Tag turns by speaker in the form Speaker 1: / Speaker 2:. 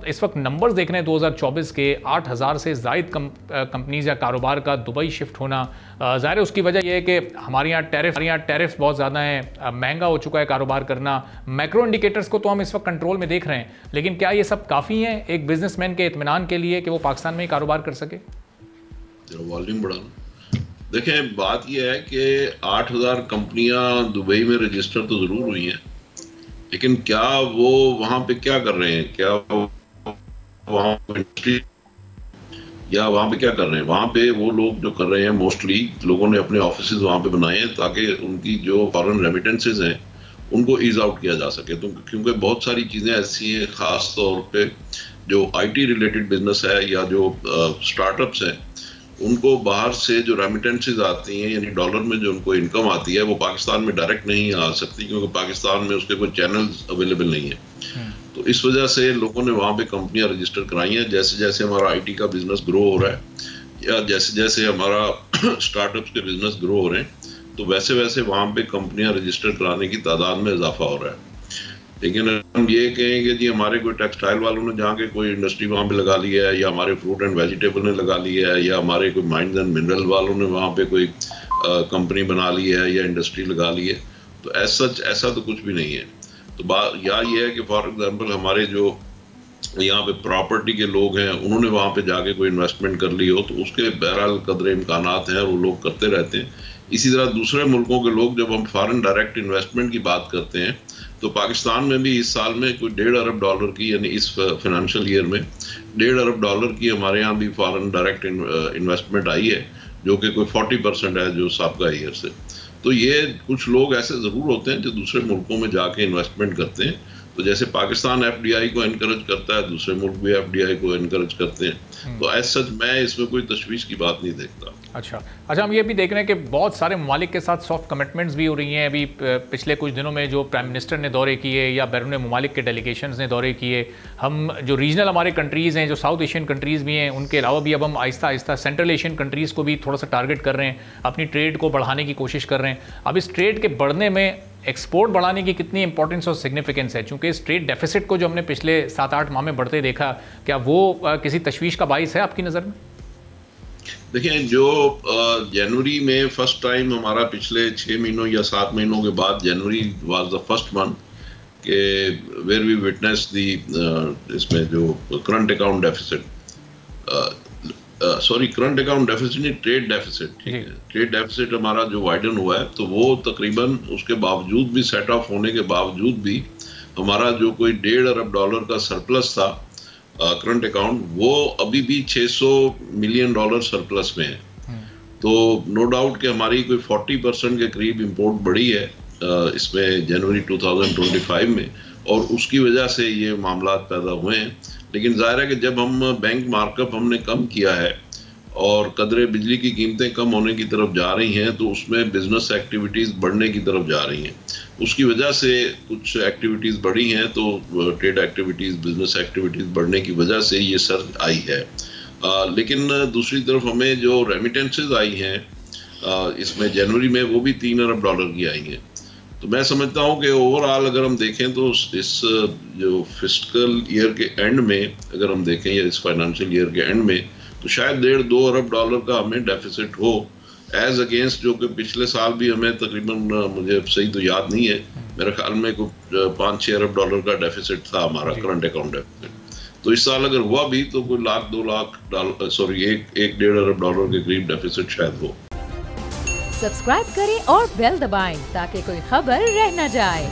Speaker 1: इस वक्त नंबर्स देख रहे हैं 2024 के 8,000 से ज़ायद कंपनीज या कारोबार का दुबई शिफ्ट होना। ज़ाहिर है उसकी वजह यह है कि हमारे यहाँ टैरिफ्स बहुत ज़्यादा हैं, महंगा हो चुका है कारोबार करना। मैक्रो इंडिकेटर्स को तो हम इस वक्त कंट्रोल में देख रहे हैं, लेकिन क्या ये सब काफ़ी हैं एक बिजनेसमैन के इत्मीनान के लिए कि वो पाकिस्तान में ही कारोबार कर सके?
Speaker 2: वॉल्यूम बढ़ाना। देखें, बात यह है कि 8,000 कंपनियां दुबई में रजिस्टर तो ज़रूर हुई हैं, लेकिन क्या वो वहाँ पे क्या कर रहे हैं? क्या वहाँ या वहाँ पे क्या कर रहे हैं? वहाँ पे वो लोग जो कर रहे हैं, मोस्टली लोगों ने अपने ऑफिसेज वहाँ पे बनाए हैं ताकि उनकी जो फॉरेन रेमिटेंसेज हैं उनको ईज आउट किया जा सके। तो क्योंकि बहुत सारी चीज़ें ऐसी हैं, ख़ास तौर पे जो आईटी रिलेटेड बिजनेस है या जो स्टार्टअप्स हैं, उनको बाहर से जो रेमिटेंसेज आती हैं, यानी डॉलर में जो उनको इनकम आती है, वो पाकिस्तान में डायरेक्ट नहीं आ सकती क्योंकि पाकिस्तान में उसके कोई चैनल्स अवेलेबल नहीं है। तो इस वजह से लोगों ने वहाँ पे कंपनियां रजिस्टर कराई हैं। जैसे जैसे हमारा आईटी का बिजनेस ग्रो हो रहा है या जैसे जैसे हमारा स्टार्टअप्स के बिजनेस ग्रो हो रहे हैं, तो वैसे वैसे वहाँ पे कंपनियां रजिस्टर कराने की तादाद में इजाफा हो रहा है। लेकिन हम ये कहें कि जी हमारे कोई टेक्सटाइल वालों ने जाके कोई इंडस्ट्री वहाँ पे लगा ली है, या हमारे फ्रूट एंड वेजिटेबल ने लगा ली है, या हमारे कोई माइंस एंड मिनरल वालों ने वहाँ पे कोई कंपनी बना ली है या इंडस्ट्री लगा ली है, तो ऐसा तो कुछ भी नहीं है। तो बात या ये है कि फॉर एग्जांपल हमारे जो यहाँ पे प्रॉपर्टी के लोग हैं, उन्होंने वहाँ पे जाके कोई इन्वेस्टमेंट कर ली हो, तो उसके बहरहाल कदरे इम्कानात हैं और वो लोग करते रहते हैं। इसी तरह दूसरे मुल्कों के लोग, जब हम फॉरेन डायरेक्ट इन्वेस्टमेंट की बात करते हैं, तो पाकिस्तान में भी इस साल में कोई $1.5 अरब की, यानी इस फाइनेंशियल ईयर में $1.5 अरब की हमारे यहाँ भी फॉरेन डायरेक्ट इन्वेस्टमेंट आई है, जो कि कोई 40% है जो साबका ईयर से। तो ये कुछ लोग ऐसे ज़रूर होते हैं जो दूसरे मुल्कों में जाके इन्वेस्टमेंट करते हैं। तो जैसे पाकिस्तान एफडीआई को इनकरेज करता है, दूसरे मुल्क भी एफडीआई को इनकरेज करते हैं। तो एज सच मैं इसमें कोई तशवीश की बात नहीं देखता।
Speaker 1: अच्छा, हम ये भी देख रहे हैं कि बहुत सारे ममालिक के साथ सॉफ्ट कमिटमेंट्स भी हो रही हैं। अभी पिछले कुछ दिनों में जो प्राइम मिनिस्टर ने दौरे किए या बैरून ममालिक के डेलीगेशंस ने दौरे किए, हम जो रीजनल हमारे कंट्रीज़ हैं, जो साउथ एशियन कंट्रीज़ भी हैं, उनके अलावा भी अब हम Aahista Aahista central Asian countries को भी थोड़ा सा टारगेट कर रहे हैं, अपनी ट्रेड को बढ़ाने की कोशिश कर रहे हैं। अब इस ट्रेड के बढ़ने में एक्सपोर्ट बढ़ाने की कितनी इंपॉर्टेंस और सिग्निफिकेंस है? चूँकि इस ट्रेड डेफिसिट को जो हमने पिछले 7-8 माह में बढ़ते देखा, क्या वो किसी तशवीश का बाइस है आपकी नज़र में?
Speaker 2: देखिए, जो जनवरी में फर्स्ट टाइम हमारा पिछले 6 महीनों या 7 महीनों के बाद जनवरी वाज द फर्स्ट मंथ के वेयर वी विटनेस दी इसमें जो current account deficit, current account deficit नहीं, ट्रेड डेफिसिट, ठीक है, ट्रेड डेफिसिट हमारा जो वाइडन हुआ है, तो वो तकरीबन उसके बावजूद भी, सेट ऑफ होने के बावजूद भी, हमारा जो कोई $1.5 अरब का सरप्लस था करंट अकाउंट, वो अभी भी $600 मिलियन सरप्लस में है। तो नो डाउट कि हमारी कोई 40% के करीब इंपोर्ट बढ़ी है इसमें जनवरी 2025 में, और उसकी वजह से ये मामला पैदा हुए हैं। लेकिन जाहिर है कि जब हम बैंक मार्कअप हमने कम किया है और कदरे बिजली की कीमतें कम होने की तरफ जा रही हैं, तो उसमें बिजनेस एक्टिविटीज़ बढ़ने की तरफ जा रही हैं। उसकी वजह से कुछ एक्टिविटीज़ बढ़ी हैं, तो ट्रेड एक्टिविटीज़, बिजनेस एक्टिविटीज़ बढ़ने की वजह से ये सर्ज आई है। लेकिन दूसरी तरफ हमें जो रेमिटेंसेज आई हैं इसमें जनवरी में, वो भी $3 अरब की आई हैं। तो मैं समझता हूँ कि ओवरऑल अगर हम देखें तो इस जो फिस्कल ईयर के एंड में अगर हम देखें, या इस फाइनेंशियल ईयर के एंड में, तो शायद $1.5-2 अरब का हमें डेफिसिट हो, एज अगेंस्ट जो कि पिछले साल भी हमें तकरीबन, मुझे सही तो याद नहीं है, मेरे ख्याल में कोई $5-6 अरब का डेफिसिट था हमारा करंट अकाउंट डेफिसिट। तो इस साल अगर हुआ भी तो कोई $1-2 लाख, $1-1.5 अरब के करीब डेफिसिट शायद हो।
Speaker 3: सब्सक्राइब करें और बेल दबाएं ताकि कोई खबर रह न जाए।